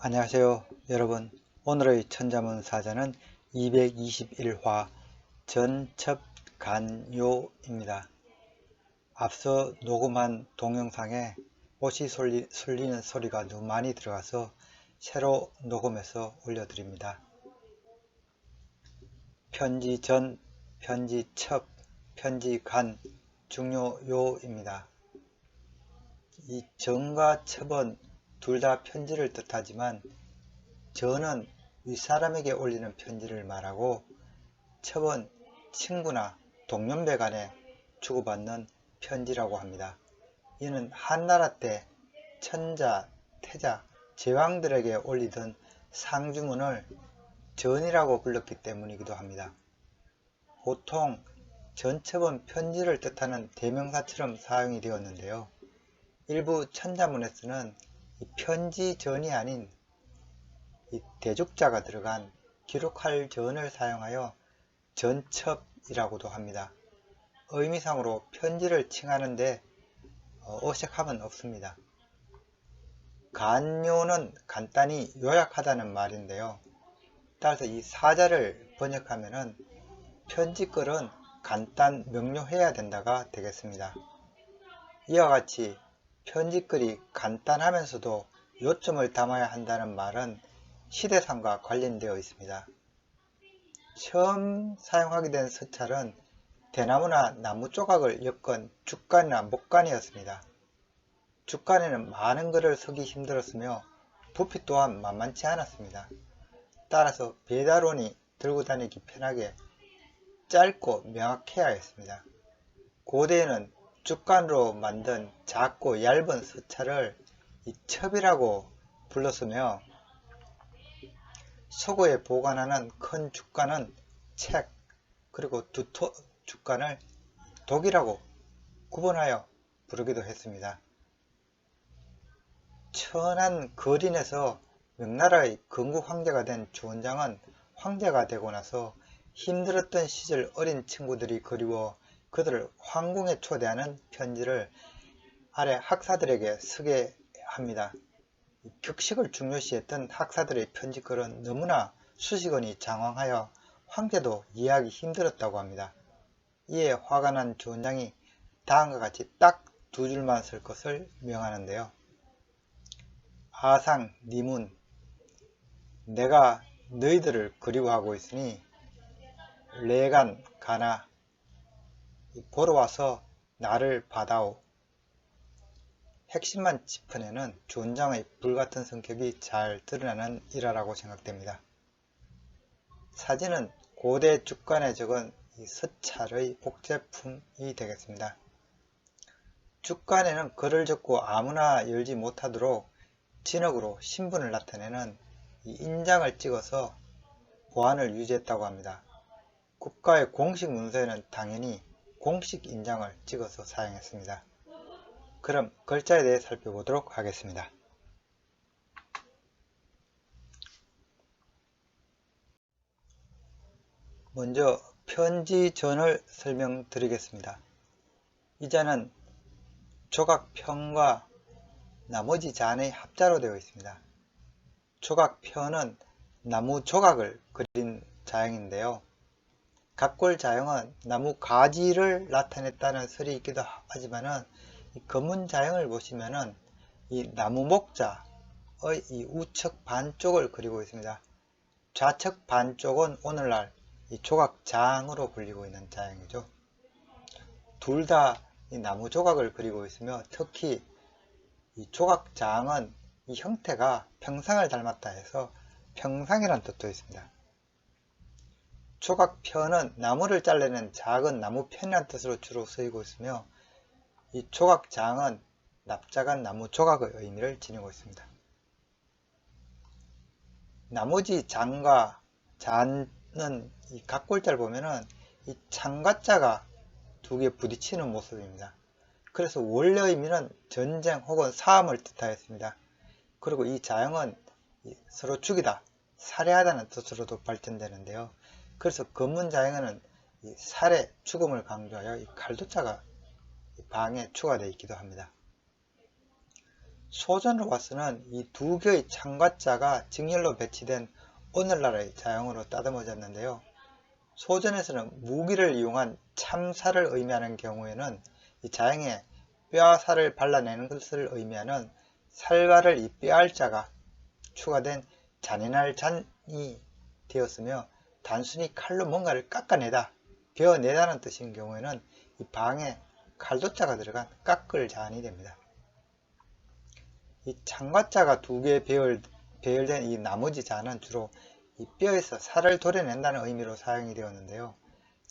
안녕하세요 여러분. 오늘의 천자문사전은 221화 전첩간요입니다. 앞서 녹음한 동영상에 옷이 술리는 소리가 너무 많이 들어가서 새로 녹음해서 올려드립니다. 편지전, 편지첩, 편지간, 중요요입니다. 이 전과 첩은 둘 다 편지를 뜻하지만 전은 윗사람에게 올리는 편지를 말하고 첩은 친구나 동년배 간에 주고받는 편지라고 합니다. 이는 한나라 때 천자, 태자, 제왕들에게 올리던 상주문을 전이라고 불렀기 때문이기도 합니다. 보통 전첩은 편지를 뜻하는 대명사처럼 사용이 되었는데요. 일부 천자문에서는 이 편지전이 아닌 이 대죽자가 들어간 기록할 전을 사용하여 전첩이라고도 합니다. 의미상으로 편지를 칭하는데 어색함은 없습니다. 간요는 간단히 요약하다는 말인데요. 따라서 이 사자를 번역하면은 편지글은 간단 명료해야 된다가 되겠습니다. 이와 같이 편지글이 간단하면서도 요점을 담아야 한다는 말은 시대상과 관련되어 있습니다. 처음 사용하게 된 서찰은 대나무나 나무 조각을 엮은 죽간이나 목간이었습니다. 죽간에는 많은 글을 쓰기 힘들었으며 부피 또한 만만치 않았습니다. 따라서 배달원이 들고 다니기 편하게 짧고 명확해야 했습니다. 고대에는 죽간으로 만든 작고 얇은 서찰을 이 첩이라고 불렀으며 서고에 보관하는 큰 죽간은 책, 그리고 두 죽간을 독이라고 구분하여 부르기도 했습니다. 천한 거린에서 명나라의 건국 황제가 된 주원장은 황제가 되고 나서 힘들었던 시절 어린 친구들이 그리워 그들을 황궁에 초대하는 편지를 아래 학사들에게 쓰게 합니다. 격식을 중요시했던 학사들의 편지글은 너무나 수식어니 장황하여 황제도 이해하기 힘들었다고 합니다. 이에 화가 난 주원장이 다음과 같이 딱 두 줄만 쓸 것을 명하는데요. 아상 니문, 내가 너희들을 그리워하고 있으니 레간 가나 보러 와서 나를 받아오. 핵심만 짚어내는 주원장의 불같은 성격이 잘 드러나는 일화라고 생각됩니다. 사진은 고대 죽간에 적은 이 서찰의 복제품이 되겠습니다. 죽간에는 글을 적고 아무나 열지 못하도록 진흙으로 신분을 나타내는 이 인장을 찍어서 보안을 유지했다고 합니다. 국가의 공식 문서에는 당연히 공식 인장을 찍어서 사용했습니다. 그럼 글자에 대해 살펴보도록 하겠습니다. 먼저 편지전을 설명드리겠습니다. 이 자는 조각편과 나머지 잔의 합자로 되어 있습니다. 조각편은 나무 조각을 그린 자형인데요. 각골자형은 나무 가지를 나타냈다는 설이 있기도 하지만은 이 검은 자형을 보시면은 이 나무 목자의 이 우측 반쪽을 그리고 있습니다. 좌측 반쪽은 오늘날 이 조각장으로 불리고 있는 자형이죠. 둘 다 이 나무 조각을 그리고 있으며 특히 이 조각장은 이 형태가 평상을 닮았다 해서 평상이라는 뜻도 있습니다. 조각편은 나무를 잘라낸 작은 나무편이라는 뜻으로 주로 쓰이고 있으며 이 조각장은 납작한 나무 조각의 의미를 지니고 있습니다. 나머지 장과 잔은 이 각골자를 보면은 이 창과자가 두 개 부딪히는 모습입니다. 그래서 원래 의미는 전쟁 혹은 싸움을 뜻하였습니다. 그리고 이 자형은 서로 죽이다, 살해하다는 뜻으로도 발전되는데요. 그래서 검은 자형에는 이 살해, 죽음을 강조하여 이 칼도자가 방에 추가되어 있기도 합니다. 소전으로 봐서는 이 두 개의 창과 자가 직렬로 배치된 오늘날의 자형으로 따듬어졌는데요. 소전에서는 무기를 이용한 참살을 의미하는 경우에는 이 자형에 뼈와 살을 발라내는 것을 의미하는 살과를 이 뼈할 자가 추가된 잔인할 잔이 되었으며, 단순히 칼로 뭔가를 깎아내다, 베어내다는 뜻인 경우에는 이 방에 칼도자가 들어간 깎을 잔이 됩니다. 이 창과 자가 두 개 배열된 이 나머지 자는 주로 이 뼈에서 살을 도려낸다는 의미로 사용이 되었는데요.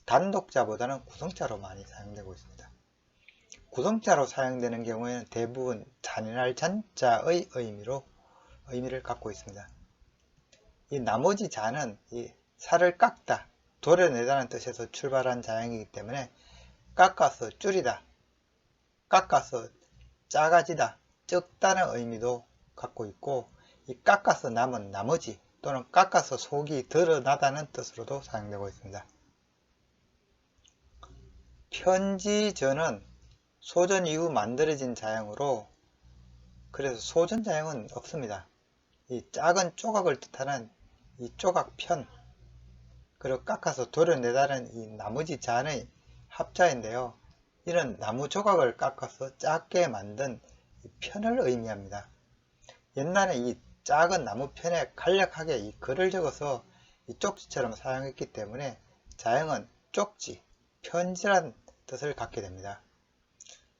단독자보다는 구성자로 많이 사용되고 있습니다. 구성자로 사용되는 경우에는 대부분 잔인할 잔자의 의미를 갖고 있습니다. 이 나머지 자는 이 살을 깎다, 도려내다는 뜻에서 출발한 자형이기 때문에 깎아서 줄이다, 깎아서 작아지다, 적다는 의미도 갖고 있고, 이 깎아서 남은 나머지 또는 깎아서 속이 드러나다는 뜻으로도 사용되고 있습니다. 편지전은 소전 이후 만들어진 자형으로, 그래서 소전 자형은 없습니다. 이 작은 조각을 뜻하는 이 조각편, 그리고 깎아서 도려내다는 이 나머지 잔의 합자인데요. 이는 나무 조각을 깎아서 작게 만든 편을 의미합니다. 옛날에 이 작은 나무 편에 간략하게 이 글을 적어서 이 쪽지처럼 사용했기 때문에 자형은 쪽지, 편지란 뜻을 갖게 됩니다.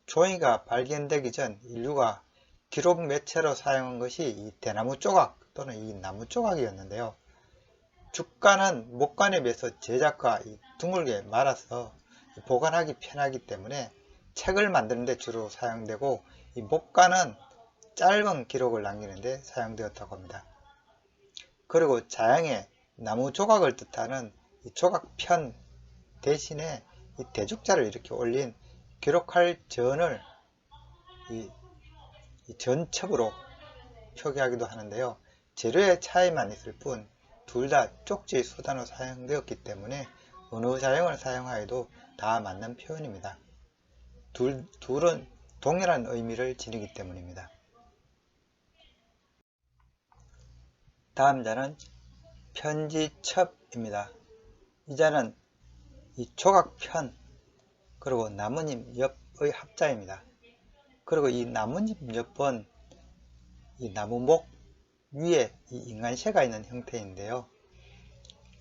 종이가 발견되기 전 인류가 기록 매체로 사용한 것이 이 대나무 조각 또는 이 나무 조각이었는데요. 죽간은 목간에 비해서 제작과 드물게 말아서 보관하기 편하기 때문에 책을 만드는 데 주로 사용되고, 이 목간은 짧은 기록을 남기는 데 사용되었다고 합니다. 그리고 자형에 나무 조각을 뜻하는 이 조각편 대신에 이 대죽자를 이렇게 올린 기록할 전을 이 전첩으로 표기하기도 하는데요. 재료의 차이만 있을 뿐 둘 다 쪽지의 수단으로 사용되었기 때문에 어느 자형을 사용하여도 다 맞는 표현입니다. 둘은 동일한 의미를 지니기 때문입니다. 다음 자는 편지첩입니다. 이 자는 이 조각편 그리고 나뭇잎 엽의 합자입니다. 그리고 이 나뭇잎 엽은 이 나무목 위에 이 인간새가 있는 형태인데요.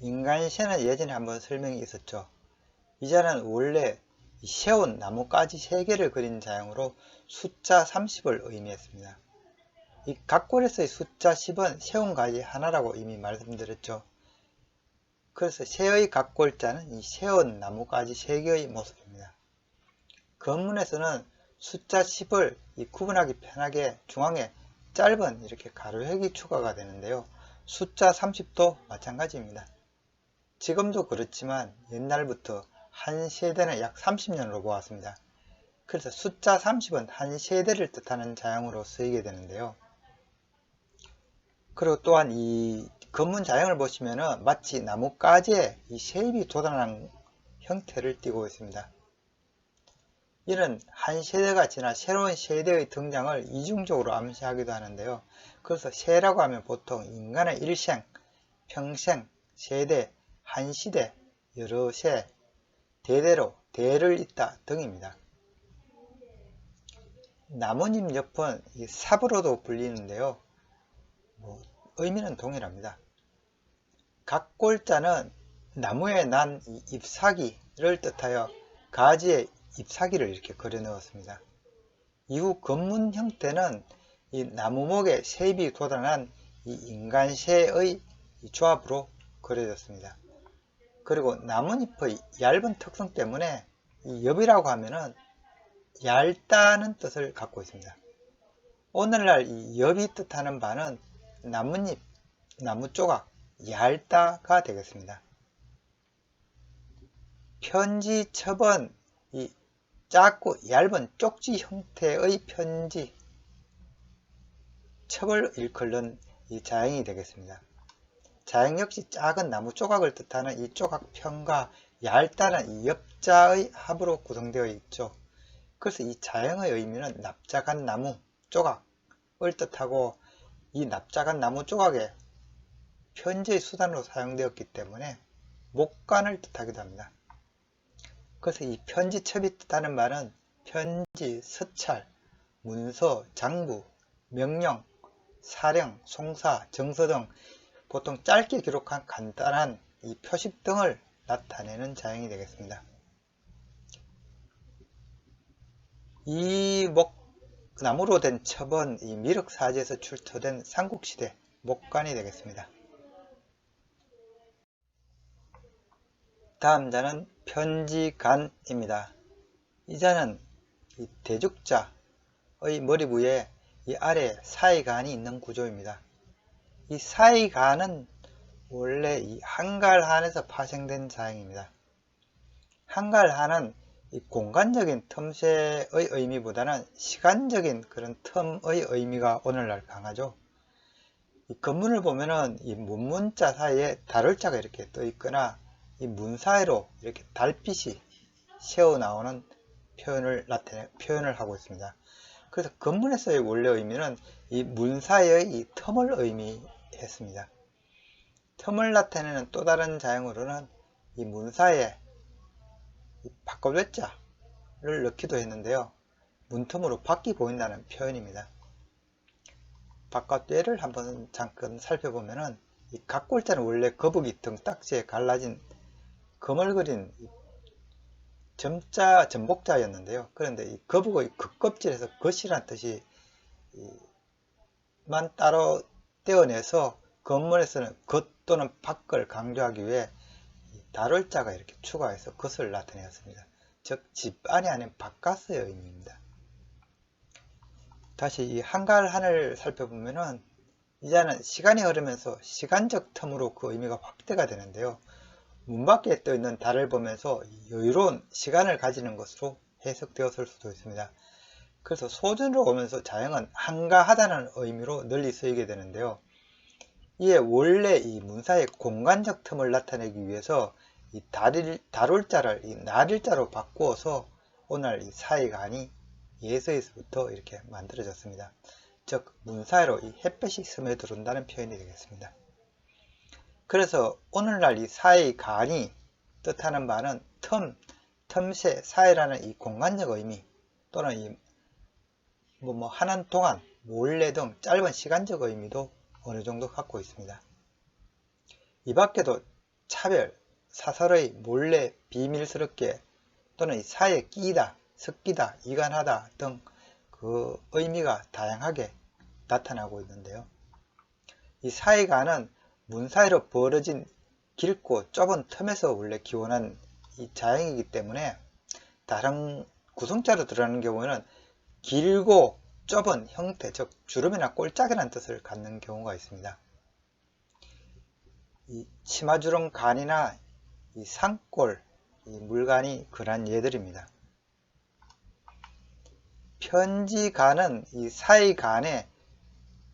인간새는 예전에 한번 설명이 있었죠. 이 자는 원래 세운 나뭇가지 3개를 그린 자형으로 숫자 30을 의미했습니다. 이 각골에서의 숫자 10은 세운 가지 하나라고 이미 말씀드렸죠. 그래서 새의 각골자는 이 세운 나뭇가지 3개의 모습입니다. 건문에서는 숫자 10을 구분하기 편하게 중앙에 짧은 이렇게 가로획이 추가가 되는데요. 숫자 30도 마찬가지입니다. 지금도 그렇지만 옛날부터 한 세대는 약 30년으로 보았습니다. 그래서 숫자 30은 한 세대를 뜻하는 자형으로 쓰이게 되는데요. 그리고 또한 이 건문 자형을 보시면 마치 나뭇가지에 이 쉐입이 돋아난 형태를 띠고 있습니다. 이는 한 세대가 지나 새로운 세대의 등장을 이중적으로 암시하기도 하는데요. 그래서 세라고 하면 보통 인간의 일생, 평생, 세대, 한 시대, 여러 세, 대대로, 대를 잇다 등입니다. 나뭇잎 옆은 삽으로도 불리는데요. 의미는 동일합니다. 각골자는 나무에 난 잎사귀를 뜻하여 가지에 잎사귀를 이렇게 그려 넣었습니다. 이후 건문 형태는 이 나무목에 쉐입이 돋아난 이 인간새의 조합으로 그려졌습니다. 그리고 나뭇잎의 얇은 특성 때문에 이 엽이라고 하면은 얇다는 뜻을 갖고 있습니다. 오늘날 이 엽이 뜻하는 바는 나뭇잎, 나무조각, 얇다가 되겠습니다. 편지첩은 이 작고 얇은 쪽지 형태의 편지, 첩을 일컬는 이 자형이 되겠습니다. 자형 역시 작은 나무 조각을 뜻하는 이 조각편과 얇다는 이 엽자의 합으로 구성되어 있죠. 그래서 이 자형의 의미는 납작한 나무 조각, 뜻하고 이 납작한 나무 조각에 편지의 수단으로 사용되었기 때문에 목관을 뜻하기도 합니다. 그래서 이 편지첩이 뜻하는 말은 편지, 서찰, 문서, 장부, 명령, 사령, 송사, 정서 등 보통 짧게 기록한 간단한 이 표식 등을 나타내는 자형이 되겠습니다. 이 나무로 된 첩은 이 미륵사지에서 출토된 삼국시대 목관이 되겠습니다. 다음 자는 편지간입니다. 이 자는 이 대죽자의 머리 부에 이 아래 사이간이 있는 구조입니다. 이 사이간은 원래 이 한갈한에서 파생된 자형입니다. 한갈한은 이 공간적인 틈새의 의미보다는 시간적인 그런 틈의 의미가 오늘날 강하죠. 이 건문을 보면은 이 문문자 사이에 달을자가 이렇게 떠 있거나 이 문 사이로 이렇게 달빛이 새어 나오는 표현을 하고 있습니다. 그래서 건문에서의 원래 의미는 이 문 사이의 이 틈을 의미했습니다. 틈을 나타내는 또 다른 자형으로는 이 문 사이에 바깥외자를 넣기도 했는데요. 문틈으로 밖이 보인다는 표현입니다. 바깥외를 한번 잠깐 살펴보면은 이 각골자는 원래 거북이 등딱지에 갈라진 검을 그린 전복자였는데요. 그런데 이 거북의 겉껍질에서 겉이란 뜻이 만 따로 떼어내서 건문에서는 겉 또는 밖을 강조하기 위해 달을자가 이렇게 추가해서 겉을 나타내었습니다. 즉 집 안이 아닌 바깥의 의미입니다. 다시 이 한갈한을 살펴보면은 이 자는 시간이 흐르면서 시간적 텀으로 그 의미가 확대가 되는데요. 문 밖에 떠 있는 달을 보면서 여유로운 시간을 가지는 것으로 해석되었을 수도 있습니다. 그래서 소전으로 오면서 자형은 한가하다는 의미로 널리 쓰이게 되는데요. 이에 원래 이 문사의 공간적 틈을 나타내기 위해서 이 다룰자를 이 날일자로 바꾸어서 오늘 이 사이간이 예서에서부터 이렇게 만들어졌습니다. 즉 문사이로 이 햇볕이 스며들어온다는 표현이 되겠습니다. 그래서 오늘날 이 사이간이 뜻하는 바는 틈새, 사이라는 이 공간적 의미 또는 이 하는 동안, 몰래 등 짧은 시간적 의미도 어느 정도 갖고 있습니다. 이 밖에도 차별, 사설의 몰래, 비밀스럽게 또는 이 사이에 끼이다, 섞이다, 이간하다 등 그 의미가 다양하게 나타나고 있는데요. 이 사이간은 문 사이로 벌어진 길고 좁은 틈에서 원래 기원한 이 자형이기 때문에 다른 구성자로 들어가는 경우에는 길고 좁은 형태, 즉 주름이나 꼴짝이라는 뜻을 갖는 경우가 있습니다. 이 치마주름 간이나 이 산골, 이 물간이 그러한 예들입니다. 편지간은 이 사이간에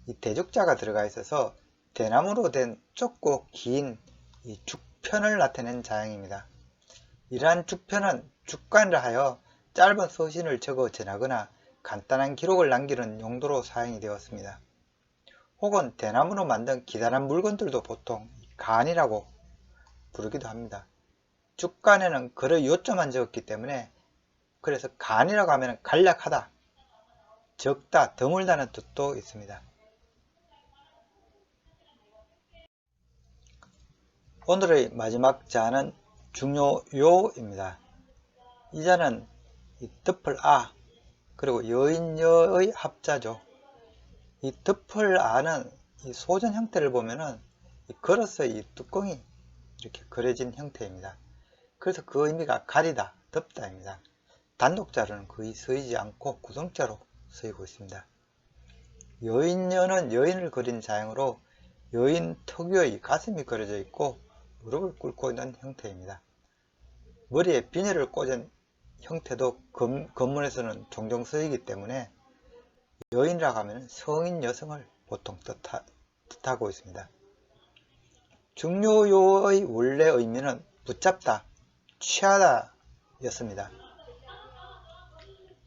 이 대죽자가 들어가 있어서 대나무로 된 좁고 긴 이 죽편을 나타낸 자형입니다. 이러한 죽편은 죽간이라 하여 짧은 서신을 적어 전하거나 간단한 기록을 남기는 용도로 사용이 되었습니다. 혹은 대나무로 만든 기다란 물건들도 보통 간이라고 부르기도 합니다. 죽간에는 글의 요점만 적었기 때문에 그래서 간이라고 하면 간략하다, 적다, 드물다는 뜻도 있습니다. 오늘의 마지막 자는 중요요입니다. 이 자는 이 덮을아 그리고 여인여의 합자죠. 이 덮을아는 이 소전 형태를 보면은 걸어서 이 뚜껑이 이렇게 그려진 형태입니다. 그래서 그 의미가 가리다, 덮다입니다. 단독자로는 거의 쓰이지 않고 구성자로 쓰이고 있습니다. 여인여는 여인을 그린 자형으로 여인 특유의 가슴이 그려져 있고 무릎을 꿇고 있는 형태입니다. 머리에 비늘을 꽂은 형태도 건문에서는 종종 쓰이기 때문에 여인이라고 하면 성인 여성을 보통 뜻하고 있습니다. 중요요의 원래 의미는 붙잡다, 취하다 였습니다.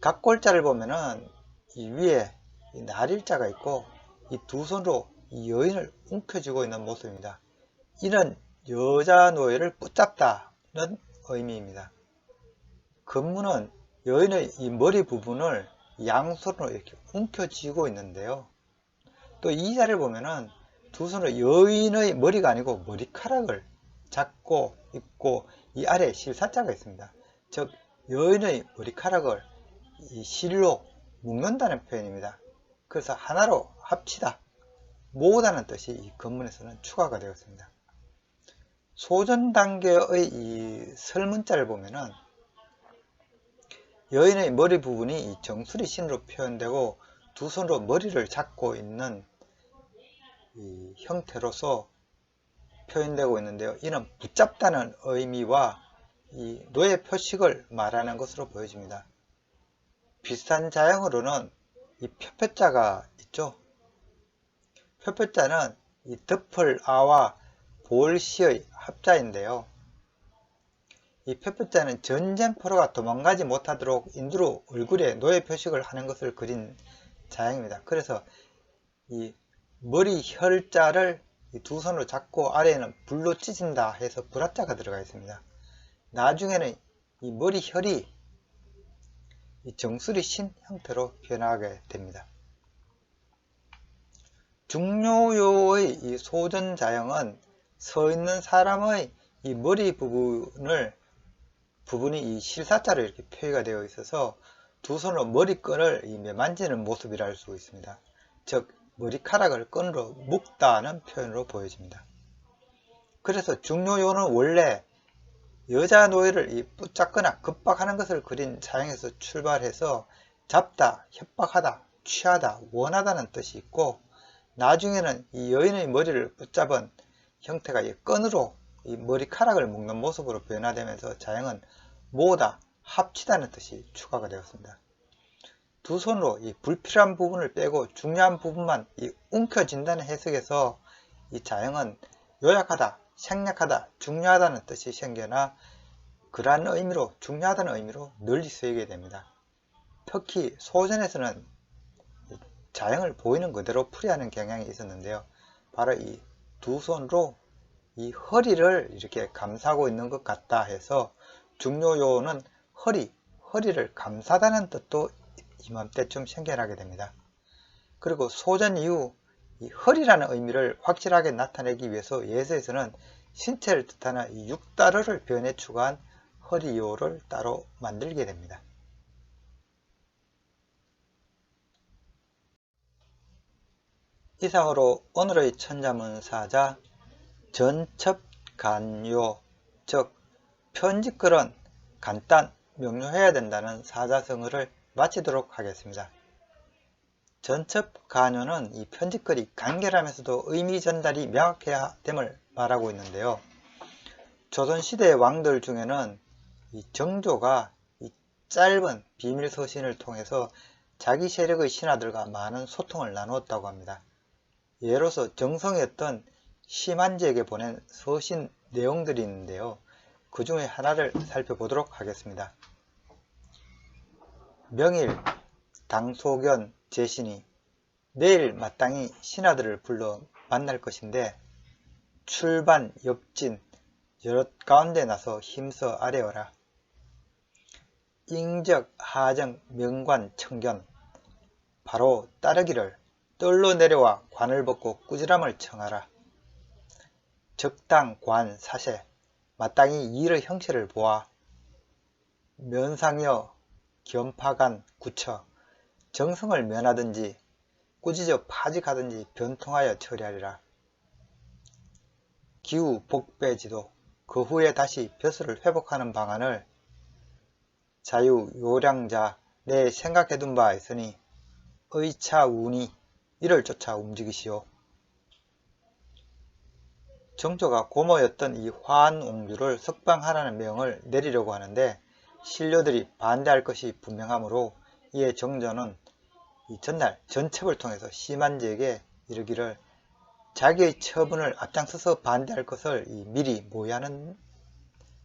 각골자를 보면은 이 위에 이 날일자가 있고 이 두 손으로 이 여인을 움켜쥐고 있는 모습입니다. 이는 여자 노예를 붙잡다는 의미입니다. 근무는 여인의 이 머리 부분을 양손으로 이렇게 움켜쥐고 있는데요. 또 이 자를 보면은 두 손으로 여인의 머리가 아니고 머리카락을 잡고 있고 이 아래에 실사자가 있습니다. 즉 여인의 머리카락을 이 실로 묶는다는 표현입니다. 그래서 하나로 합치다, 모으다는 뜻이 이 건문에서는 추가가 되었습니다. 소전 단계의 이 설문자를 보면은 여인의 머리 부분이 이 정수리 신으로 표현되고 두 손으로 머리를 잡고 있는 이 형태로서 표현되고 있는데요. 이는 붙잡다는 의미와 이 노예 표식을 말하는 것으로 보여집니다. 비슷한 자형으로는 이 표표자가 있죠. 표표자는 이 덮을 아와 볼시의 합자인데요. 이 표표자는 전쟁포로가 도망가지 못하도록 인두로 얼굴에 노예 표식을 하는 것을 그린 자형입니다. 그래서 이 머리 혈자를 이 두 손으로 잡고 아래에는 불로 찢은다 해서 불화자가 들어가 있습니다. 나중에는 이 머리 혈이 이 정수리 신 형태로 변하게 됩니다. 중요요의 이 소전자형은 서 있는 사람의 이 머리 부분이 이 실사자로 이렇게 표기가 되어 있어서 두 손으로 머리끈을 매만지는 모습이라 할 수 있습니다. 즉 머리카락을 끈으로 묶다는 표현으로 보여집니다. 그래서 중요요는 원래 여자 노예를 붙잡거나 급박하는 것을 그린 자형에서 출발해서 잡다, 협박하다, 취하다, 원하다는 뜻이 있고 나중에는 이 여인의 머리를 붙잡은 형태가 이 끈으로 이 머리카락을 묶는 모습으로 변화되면서 자형은 모으다, 합치다는 뜻이 추가가 되었습니다. 두 손으로 이 불필요한 부분을 빼고 중요한 부분만 움켜쥔다는 해석에서 이 자형은 요약하다, 생략하다, 중요하다는 뜻이 생겨나 그러한 의미로 중요하다는 의미로 널리 쓰이게 됩니다. 특히 소전에서는 자형을 보이는 그대로 풀이하는 경향이 있었는데요. 바로 이 두 손으로 이 허리를 이렇게 감싸고 있는 것 같다 해서 중요요는 허리를 감싸다는 뜻도 이맘때쯤 생겨나게 됩니다. 그리고 소전 이후 이 허리라는 의미를 확실하게 나타내기 위해서 예서에서는 신체를 뜻하는 이 육다르를 변해 추가한 허리요를 따로 만들게 됩니다. 이상으로 오늘의 천자문사자 전첩간요, 즉 편집글은 간단, 명료해야 된다는 사자성어를 마치도록 하겠습니다. 전첩간요는 이 편집글이 간결하면서도 의미 전달이 명확해야 됨을 말하고 있는데요. 조선시대의 왕들 중에는 이 정조가 이 짧은 비밀서신을 통해서 자기 세력의 신하들과 많은 소통을 나누었다고 합니다. 예로서 정성이었던 심한제에게 보낸 서신 내용들이 있는데요. 그 중에 하나를 살펴보도록 하겠습니다. 명일 당소견 제신이 내일 마땅히 신하들을 불러 만날 것인데 출반 엽진 여럿 가운데 나서 힘써 아뢰어라. ing적 하정 명관 청견 바로 따르기를 뜰로 내려와 관을 벗고 꾸지람을 청하라. 적당 관 사세 마땅히 일의 형체를 보아 면상여 견파간 구처 정성을 면하든지 꾸짖어 파직하든지 변통하여 처리하리라. 기후 복배지도 그 후에 다시 벼슬을 회복하는 방안을 자유 요량자 내 생각해둔 바 있으니 의차운이 이를 쫓아 움직이시오. 정조가 고모였던 이 화안옹주를 석방하라는 명을 내리려고 하는데 신료들이 반대할 것이 분명하므로 이에 정조는 이 전날 전첩을 통해서 심한제에게 이르기를 자기의 처분을 앞장서서 반대할 것을 미리 모의하는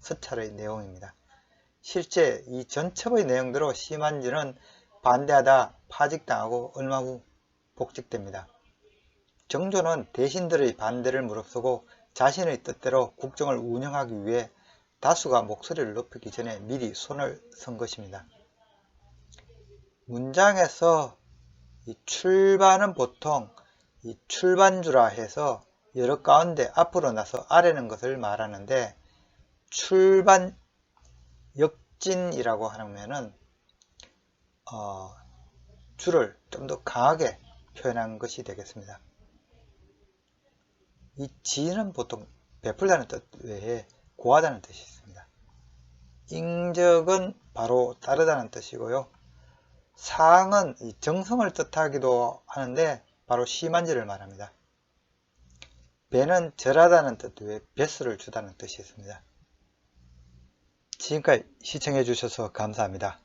서찰의 내용입니다. 실제 이 전첩의 내용대로 심한제는 반대하다 파직당하고 얼마 후 복직됩니다. 정조는 대신들의 반대를 무릅쓰고 자신의 뜻대로 국정을 운영하기 위해 다수가 목소리를 높이기 전에 미리 손을 쓴 것입니다. 문장에서 이 출반은 보통 이 출반주라 해서 여러 가운데 앞으로 나서 아래는 것을 말하는데, 출반 역진이라고 하면은 주를 좀 더 강하게 표현한 것이 되겠습니다. 이 지는 보통 베풀다는 뜻 외에 고하다는 뜻이 있습니다. ing적은 바로 따르다는 뜻이고요. 상은 정성을 뜻하기도 하는데 바로 심한지를 말합니다. 배는 절하다는 뜻 외에 뱃수를 주다는 뜻이 있습니다. 지금까지 시청해 주셔서 감사합니다.